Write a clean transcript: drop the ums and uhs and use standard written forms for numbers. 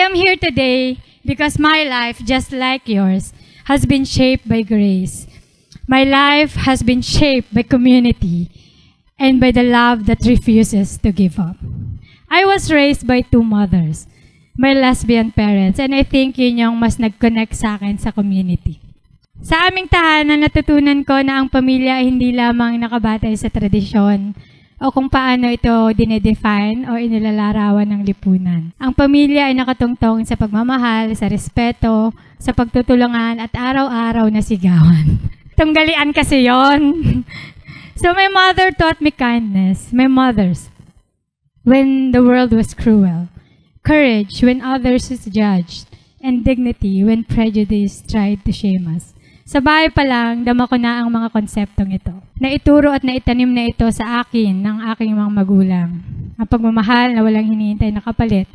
I am here today because my life, just like yours, has been shaped by grace. My life has been shaped by community and by the love that refuses to give up. I was raised by two mothers, my lesbian parents, and I think yun yung mas nag-connect sa akin sa community. Sa aming tahanan, natutunan ko na ang pamilya ay hindi lamang nakabatay sa tradisyon o kung paano ito dinedefine o inilalarawan ng lipunan. Ang pamilya ay nakatungtong sa pagmamahal, sa respeto, sa pagtutulungan at araw-araw na sigawan. Tunggalian kasi yon. So my mother taught me kindness, my mothers, when the world was cruel, courage when others is judged, and dignity when prejudice tried to shame us. Sa bahay pa lang, dama ko na ang mga konseptong ito. Naituro at naitanim na ito sa akin ng aking mga magulang. Ang pagmamahal na walang hinihintay na kapalit.